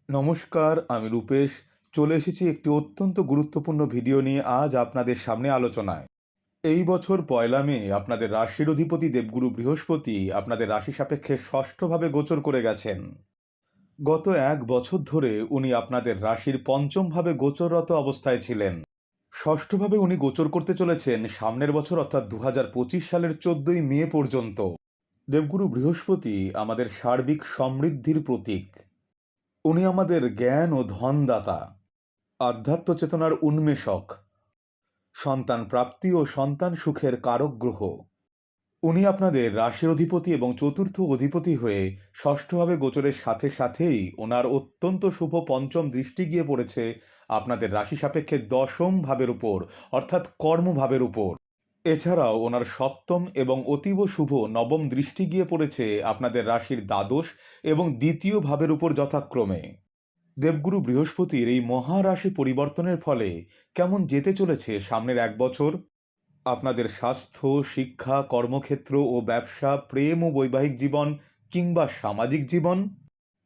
নমস্কার, আমি রূপেশ। চলে এসেছি একটি অত্যন্ত গুরুত্বপূর্ণ ভিডিও নিয়ে আজ আপনাদের সামনে আলোচনায়। এই বছর পয়লা মে আপনাদের রাশির অধিপতি দেবগুরু বৃহস্পতি আপনাদের রাশি সাপেক্ষে ষষ্ঠভাবে গোচর করে গেছেন। গত এক বছর ধরে উনি আপনাদের রাশির পঞ্চম ভাবে গোচররত অবস্থায় ছিলেন। ষষ্ঠভাবে উনি গোচর করতে চলেছেন সামনের বছর অর্থাৎ 2025 সালের 14ই মে পর্যন্ত। দেবগুরু বৃহস্পতি আমাদের সার্বিক সমৃদ্ধির প্রতীক। উনি আমাদের জ্ঞান ও ধনদাতা, আধ্যাত্ম চেতনার উন্মেষক, সন্তান প্রাপ্তি ও সন্তান সুখের কারক গ্রহ। উনি আপনাদের রাশির অধিপতি এবং চতুর্থ অধিপতি হয়ে ষষ্ঠভাবে গোচরের সাথে সাথেই ওনার অত্যন্ত শুভ পঞ্চম দৃষ্টি গিয়ে পড়েছে আপনাদের রাশি সাপেক্ষে দশম ভাবের উপর, অর্থাৎ কর্মভাবের উপর। এছাড়াও ওনার সপ্তম এবং অতীব শুভ নবম দৃষ্টি গিয়ে পড়েছে আপনাদের রাশির দ্বাদশ এবং দ্বিতীয় ভাবের উপর যথাক্রমে। দেবগুরু বৃহস্পতির এই মহারাশি পরিবর্তনের ফলে কেমন যেতে চলেছে সামনের এক বছর আপনাদের স্বাস্থ্য, শিক্ষা, কর্মক্ষেত্র ও ব্যবসা, প্রেম ও বৈবাহিক জীবন কিংবা সামাজিক জীবন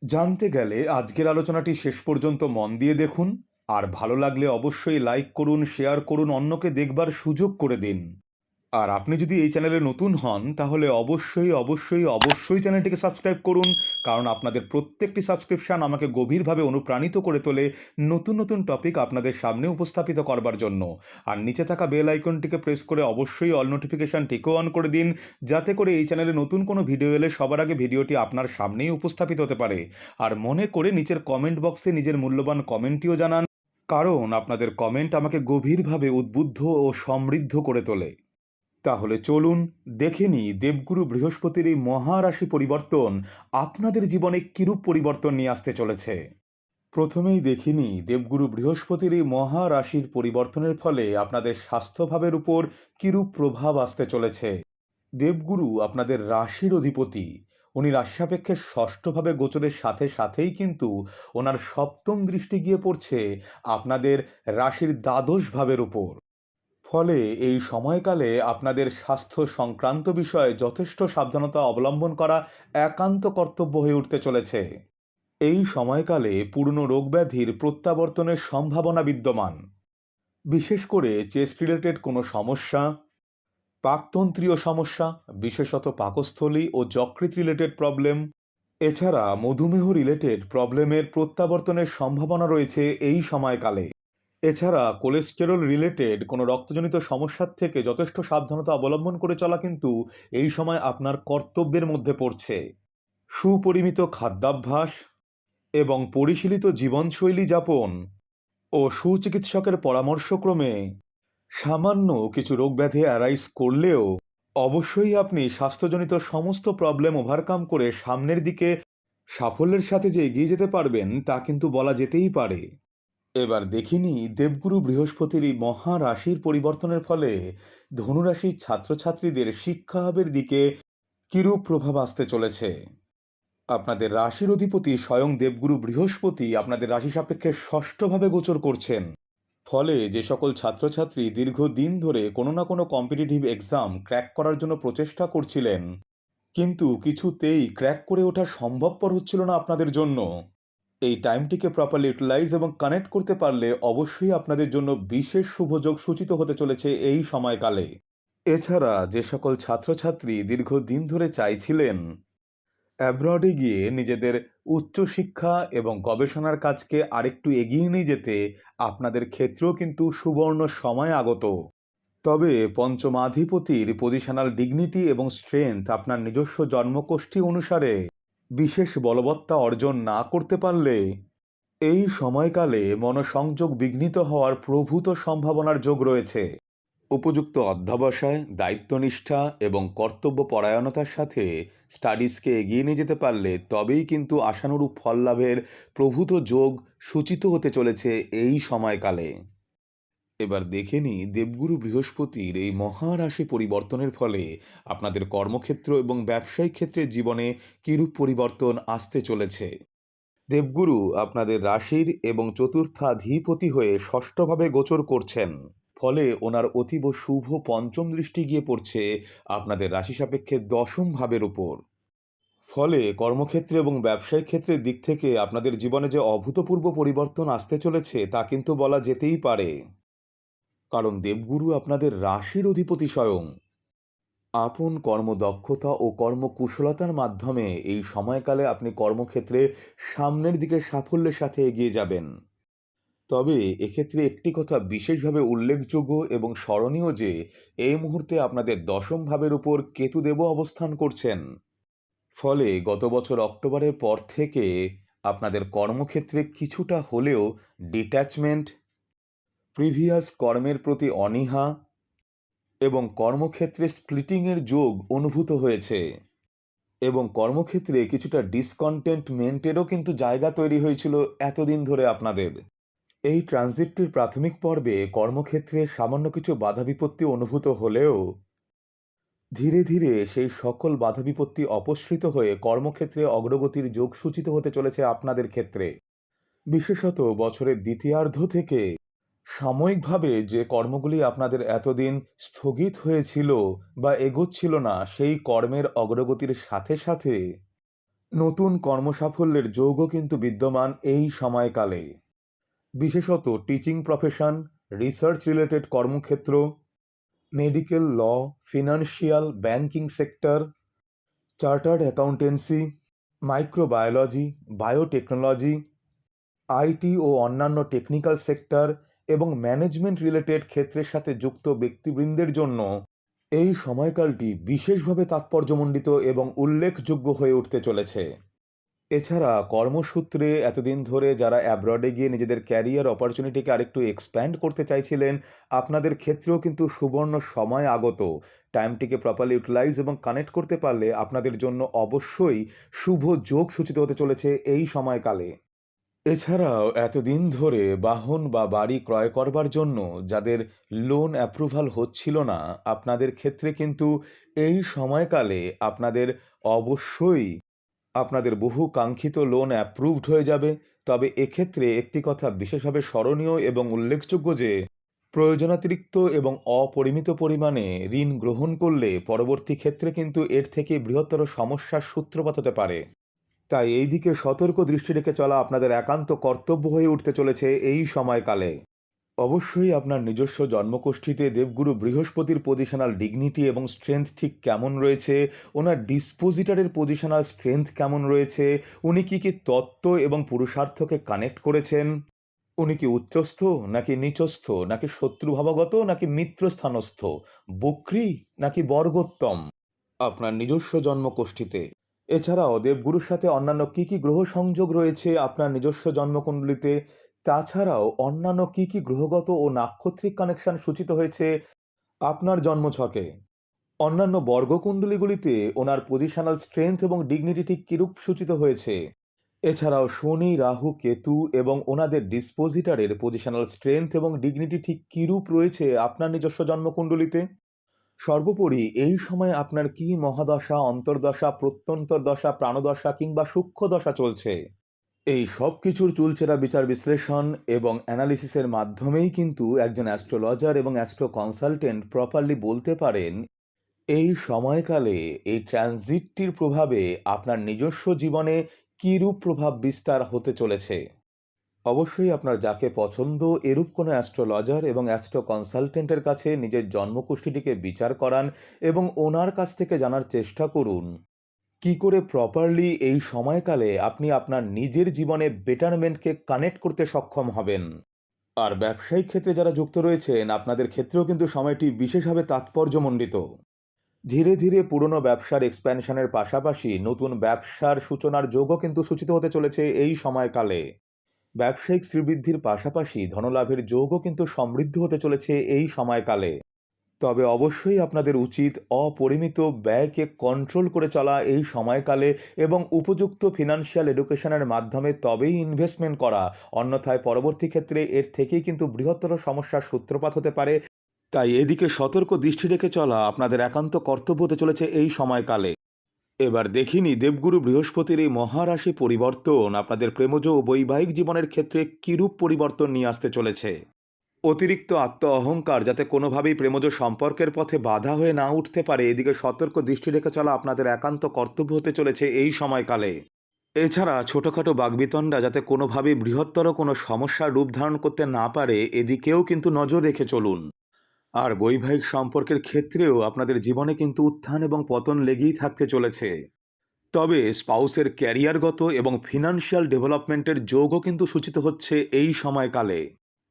জানতে গেলে আজকের আলোচনাটি শেষ পর্যন্ত মন দিয়ে দেখুন। আর ভালো লাগলে অবশ্যই লাইক করুন, শেয়ার করুন, অন্যকে দেখবার সুযোগ করে দিন। আর আপনি যদি এই চ্যানেলে নতুন হন তাহলে অবশ্যই চ্যানেলটিকে সাবস্ক্রাইব করুন, কারণ আপনাদের প্রত্যেকটি সাবস্ক্রিপশন আমাকে গভীরভাবে অনুপ্রাণিত করে তোলে নতুন নতুন টপিক আপনাদের সামনে উপস্থাপিত করবার জন্য। আর নিচে থাকা বেল আইকনটিকে প্রেস করে অবশ্যই অল নোটিফিকেশনটিকেও অন করে দিন, যাতে করে এই চ্যানেলে নতুন কোনো ভিডিও এলে সবার আগে ভিডিওটি আপনার সামনেই উপস্থাপিত হতে পারে। আর মনে করে নিচের কমেন্ট বক্সে নিজের মূল্যবান কমেন্টটিও জানান, কারণ আপনাদের কমেন্ট আমাকে গভীরভাবে উদ্বুদ্ধ ও সমৃদ্ধ করে তোলে। তাহলে চলুন দেখে নিই দেবগুরু বৃহস্পতির এই মহারাশি পরিবর্তন আপনাদের জীবনে কিরূপ পরিবর্তন নিয়ে আসতে চলেছে। প্রথমেই দেখে নিই দেবগুরু বৃহস্পতির এই মহারাশির পরিবর্তনের ফলে আপনাদের স্বাস্থ্যভাবের উপর কিরূপ প্রভাব আসতে চলেছে। দেবগুরু আপনাদের রাশির অধিপতি। উনি রাশি সাপেক্ষে ষষ্ঠভাবে গোচরের সাথে সাথেই কিন্তু ওনার সপ্তম দৃষ্টি গিয়ে পড়ছে আপনাদের রাশির দ্বাদশ ভাবের উপর। ফলে এই সময়কালে আপনাদের স্বাস্থ্য সংক্রান্ত বিষয়ে যথেষ্ট সাবধানতা অবলম্বন করা একান্ত কর্তব্য হয়ে উঠতে চলেছে। এই সময়কালে পুরনো রোগব্যাধির প্রত্যাবর্তনের সম্ভাবনা বিদ্যমান। বিশেষ করে চেস্ট রিলেটেড কোনো সমস্যা, পাকতন্ত্রীয় সমস্যা, বিশেষত পাকস্থলী ও যকৃৎ রিলেটেড প্রবলেম, এছাড়া মধুমেহ রিলেটেড প্রবলেমের প্রত্যাবর্তনের সম্ভাবনা রয়েছে এই সময়কালে। এছাড়া কোলেস্টেরল রিলেটেড কোনো রক্তজনিত সমস্যার থেকে যথেষ্ট সাবধানতা অবলম্বন করে চলা কিন্তু এই সময় আপনার কর্তব্যের মধ্যে পড়ছে। সুপরিমিত খাদ্যাভ্যাস এবং পরিশীলিত জীবনশৈলী যাপন ও সুচিকিৎসকের পরামর্শক্রমে সামান্য কিছু রোগব্যাধি অ্যারাইজ করলেও অবশ্যই আপনি স্বাস্থ্যজনিত সমস্ত প্রবলেম ওভারকাম করে সামনের দিকে সাফল্যের সাথে যে এগিয়ে যেতে পারবেন তা কিন্তু বলা যেতেই পারে। এবার দেখিনি দেবগুরু বৃহস্পতির এই মহারাশির পরিবর্তনের ফলে ধনুরাশির ছাত্রছাত্রীদের শিক্ষাভাবের দিকে কিরূপ প্রভাব আসতে চলেছে। আপনাদের রাশির অধিপতি স্বয়ং দেবগুরু বৃহস্পতি আপনাদের রাশি সাপেক্ষে ষষ্ঠভাবে গোচর করছেন। ফলে যে সকল ছাত্রছাত্রী দীর্ঘদিন ধরে কোনো না কোনো কম্পিটিটিভ এক্সাম ক্র্যাক করার জন্য প্রচেষ্টা করছিলেন, কিন্তু কিছুতেই ক্র্যাক করে ওঠা সম্ভবপর হচ্ছিল না আপনাদের জন্য, এই টাইমটিকে প্রপারলি ইউটিলাইজ এবং কানেক্ট করতে পারলে অবশ্যই আপনাদের জন্য বিশেষ শুভযোগ সূচিত হতে চলেছে এই সময়কালে। এছাড়া যে সকল ছাত্রছাত্রী দীর্ঘদিন ধরে চাইছিলেন অ্যাব্রডে গিয়ে নিজেদের উচ্চশিক্ষা এবং গবেষণার কাজকে আরেকটু এগিয়ে নিয়ে যেতে, আপনাদের ক্ষেত্রেও কিন্তু সুবর্ণ সময় আগত। তবে পঞ্চমাধিপতির পজিশনাল ডিগনিটি এবং স্ট্রেংথ আপনার নিজস্ব জন্মকোষ্ঠী অনুসারে বিশেষ বলবত্তা অর্জন না করতে পারলে এই সময়কালে মনসংযোগ বিঘ্নিত হওয়ার প্রভূত সম্ভাবনার যোগ রয়েছে। উপযুক্ত অধ্যবসায়, দায়িত্বনিষ্ঠা এবং কর্তব্যপরায়ণতার সাথে স্টাডিজকে এগিয়ে নিয়ে যেতে পারলে তবেই কিন্তু আশানুরূপ ফল লাভের প্রভূত যোগ সূচিত হতে চলেছে এই সময়কালে। এবার দেখে নিই দেবগুরু বৃহস্পতির এই মহারাশি পরিবর্তনের ফলে আপনাদের কর্মক্ষেত্র এবং ব্যবসায়িক ক্ষেত্রের জীবনে কিরূপ পরিবর্তন আসতে চলেছে। দেবগুরু আপনাদের রাশির এবং চতুর্থাধিপতি হয়ে ষষ্ঠভাবে গোচর করছেন। ফলে ওনার অতীব শুভ পঞ্চম দৃষ্টি গিয়ে পড়ছে আপনাদের রাশি সাপেক্ষে দশম ভাবের উপর। ফলে কর্মক্ষেত্রে এবং ব্যবসায়িক ক্ষেত্রের দিক থেকে আপনাদের জীবনে যে অভূতপূর্ব পরিবর্তন আসতে চলেছে তা কিন্তু বলা যেতেই পারে। কারণ দেবগুরু আপনাদের রাশির অধিপতি স্বয়ং। আপন কর্মদক্ষতা ও কর্মকুশলতার মাধ্যমে এই সময়কালে আপনি কর্মক্ষেত্রে সামনের দিকে সাফল্যের সাথে এগিয়ে যাবেন। তবে এক্ষেত্রে একটি কথা বিশেষভাবে উল্লেখযোগ্য এবং স্মরণীয় যে এই মুহূর্তে আপনাদের দশম ভাবের উপর কেতুদেব অবস্থান করছেন। ফলে গত বছর অক্টোবরের পর থেকে আপনাদের কর্মক্ষেত্রে কিছুটা হলেও ডিট্যাচমেন্ট, প্রিভিয়াস কর্মের প্রতি অনীহা এবং কর্মক্ষেত্রে স্প্লিটিংয়ের যোগ অনুভূত হয়েছে। এবং কর্মক্ষেত্রে কিছুটা ডিসকন্টেন্টমেন্টেরও কিন্তু জায়গা তৈরি হয়েছিল এতদিন ধরে আপনাদের। এই ট্রানজিটটির প্রাথমিক পর্বে কর্মক্ষেত্রে সামান্য কিছু বাধা বিপত্তি অনুভূত হলেও ধীরে ধীরে সেই সকল বাধা বিপত্তি অপসৃত হয়ে কর্মক্ষেত্রে অগ্রগতির যোগ সূচিত হতে চলেছে আপনাদের ক্ষেত্রে। বিশেষত বছরের দ্বিতীয়ার্ধ থেকে সাময়িকভাবে যে কর্মগুলি আপনাদের এতদিন স্থগিত হয়েছিল বা এগোচ্ছিল না, সেই কর্মের অগ্রগতির সাথে সাথে নতুন কর্মসাফল্যের যোগও কিন্তু বিদ্যমান এই সময়কালে। বিশেষত টিচিং প্রফেশন, রিসার্চ রিলেটেড কর্মক্ষেত্র, medical law, financial, banking sector, chartered accountancy, microbiology, biotechnology, IT ও অন্যান্য টেকনিক্যাল সেক্টর এবং ম্যানেজমেন্ট রিলেটেড ক্ষেত্রের সাথে যুক্ত ব্যক্তিবৃন্দের জন্য এই সময়কালটি বিশেষভাবে তাৎপর্যমণ্ডিত এবং উল্লেখযোগ্য হয়ে উঠতে চলেছে। এছাড়া কর্মসূত্রে এতদিন ধরে যারা অ্যাব্রডে গিয়ে নিজেদের ক্যারিয়ার অপরচুনিটিকে আরেকটু এক্সপ্যান্ড করতে চাইছিলেন, আপনাদের ক্ষেত্রেও কিন্তু সুবর্ণ সময় আগত। টাইমটিকে প্রপারলি ইউটিলাইজ এবং কানেক্ট করতে পারলে আপনাদের জন্য অবশ্যই শুভ যোগ সূচিত হতে চলেছে এই সময়কালে। এছাড়াও এতদিন ধরে বাহন বা বাড়ি ক্রয় করবার জন্য যাদের লোন অ্যাপ্রুভাল হচ্ছিল না, আপনাদের ক্ষেত্রে কিন্তু এই সময়কালে আপনাদের অবশ্যই আপনাদের বহু কাঙ্ক্ষিত লোন অ্যাপ্রুভড হয়ে যাবে। তবে এক্ষেত্রে একটি কথা বিশেষভাবে স্মরণীয় এবং উল্লেখযোগ্য যে প্রয়োজনাতিরিক্ত এবং অপরিমিত পরিমাণে ঋণ গ্রহণ করলে পরবর্তী ক্ষেত্রে কিন্তু এর থেকে বৃহত্তর সমস্যার সূত্রপাত হতে পারে। তাই এই দিকে সতর্ক দৃষ্টি রেখে চলা আপনাদের একান্ত কর্তব্য হয়ে উঠতে চলেছে এই সময়কালে। অবশ্যই আপনার নিজস্ব জন্মকুষ্ঠিতে দেবগুরু বৃহস্পতির পজিশনাল ডিগনিটি এবং স্ট্রেংথ ঠিক কেমন রয়েছে, ওনার ডিসপোজিটারের পজিশনাল স্ট্রেংথ কেমন রয়েছে, উনি কি কি তত্ত্ব এবং পুরুষার্থকে কানেক্ট করেছেন, উনি কি উচ্চস্থ নাকি নিচস্থ, নাকি শত্রুভাবগত নাকি মিত্রস্থানস্থ, বক্রী নাকি বর্গোত্তম আপনার নিজস্ব জন্মকুষ্ঠিতে। এছাড়াও দেবগুরুর সাথে অন্যান্য কি কি গ্রহ সংযোগ রয়েছে আপনার নিজস্ব জন্মকুণ্ডলিতে, তাছাড়াও অন্যান্য কি কি গ্রহগত ও নাক্ষত্রিক কানেকশন সূচিত হয়েছে আপনার জন্মছকে, অন্যান্য বর্গকুণ্ডলীগুলিতে ওনার পজিশনাল স্ট্রেংথ এবং ডিগনিটি ঠিক কিরূপ সূচিত হয়েছে, এছাড়াও শনি, রাহু, কেতু এবং ওনাদের ডিসপোজিটারের পজিশনাল স্ট্রেংথ এবং ডিগনিটি ঠিক কিরূপ রয়েছে আপনার নিজস্ব জন্মকুণ্ডলিতে। সর্বোপরি এই সময় আপনার কি মহাদশা, অন্তর্দশা, প্রত্যন্তর দশা, প্রাণদশা কিংবা সূক্ষ্ম দশা চলছে, এই সব কিছুর চুলচেরা বিচার বিশ্লেষণ এবং অ্যানালিসিসের মাধ্যমেই কিন্তু একজন অ্যাস্ট্রোলজার এবং অ্যাস্ট্রো কনসালটেন্ট প্রপারলি বলতে পারেন এই সময়কালে এই ট্রানজিটটির প্রভাবে আপনার নিজস্ব জীবনে কীরূপ প্রভাব বিস্তার হতে চলেছে। অবশ্যই আপনার যাকে পছন্দ এরূপ কোনো অ্যাস্ট্রোলজার এবং অ্যাস্ট্রো কনসালটেন্টের কাছে নিজের জন্মকুষ্ঠিটিকে বিচার করান এবং ওনার কাছ থেকে জানার চেষ্টা করুন কি করে প্রপারলি এই সময়কালে আপনি আপনার নিজের জীবনে বেটারমেন্টকে কানেক্ট করতে সক্ষম হবেন। আর ব্যবসায়িক ক্ষেত্রে যারা যুক্ত রয়েছেন আপনাদের ক্ষেত্রেও কিন্তু সময়টি বিশেষভাবে তাৎপর্যমণ্ডিত। ধীরে ধীরে পুরনো ব্যবসার এক্সপ্যানশনের পাশাপাশি নতুন ব্যবসার সূচনার যোগও কিন্তু সূচিত হতে চলেছে এই সময়কালে। ব্যবসায়িক শ্রীবৃদ্ধির পাশাপাশি ধনলাভের যোগও কিন্তু সমৃদ্ধ হতে চলেছে এই সময়কালে। তবে অবশ্যই আপনাদের উচিত অপরিমিত ব্যয়কে কন্ট্রোল করে চলা এই সময়কালে এবং উপযুক্ত ফিনান্সিয়াল এডুকেশনের মাধ্যমে তবেই ইনভেস্টমেন্ট করা, অন্যথায় পরবর্তী ক্ষেত্রে এর থেকেই কিন্তু বৃহত্তর সমস্যার সূত্রপাত হতে পারে। তাই এদিকে সতর্ক দৃষ্টি রেখে চলা আপনাদের একান্ত কর্তব্য হতে চলেছে এই সময়কালে। এবার দেখিনি দেবগুরু বৃহস্পতির এই মহারাশি পরিবর্তন আপনাদের প্রেমজ ও বৈবাহিক জীবনের ক্ষেত্রে কিরূপ পরিবর্তন নিয়ে আসতে চলেছে। অতিরিক্ত আত্ম অহংকার যাতে কোনোভাবেই প্রেমজ সম্পর্কের পথে বাধা হয়ে না উঠতে পারে, এদিকে সতর্ক দৃষ্টি রেখে চলা আপনাদের একান্ত কর্তব্য হতে চলেছে এই সময়কালে। এছাড়া ছোটখাটো বাগবিতণ্ডা যাতে কোনোভাবেই বৃহত্তর কোনো সমস্যার রূপ ধারণ করতে না পারে, এদিকেও কিন্তু নজর রেখে চলুন। আর বৈবাহিক সম্পর্কের ক্ষেত্রেও আপনাদের জীবনে কিন্তু উত্থান এবং পতন লেগেই থাকতে চলেছে। তবে স্পাউসের ক্যারিয়ারগত এবং ফিনান্সিয়াল ডেভেলপমেন্টের যোগও কিন্তু সূচিত হচ্ছে এই সময়কালে।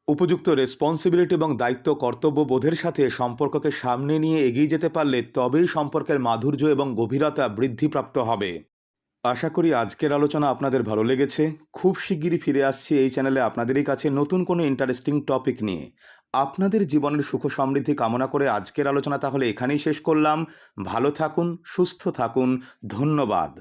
উপযুক্ত রেসপন্সিবিলিটি এবং দায়িত্ব কর্তব্য বোধের সাথে সম্পর্ককে সামনে নিয়ে এগিয়ে যেতে পারলে তবেই সম্পর্কের মাধুর্য এবং গভীরতা বৃদ্ধিপ্রাপ্ত হবে। আশা করি আজকের আলোচনা আপনাদের ভালো লেগেছে। খুব শিগগিরই ফিরে আসছি এই চ্যানেলে আপনাদেরই কাছে নতুন কোনো ইন্টারেস্টিং টপিক নিয়ে। আপনাদের জীবনের সুখ সমৃদ্ধি কামনা করে আজকের আলোচনা তাহলে এখানেই শেষ করলাম। ভালো থাকুন, সুস্থ থাকুন। ধন্যবাদ।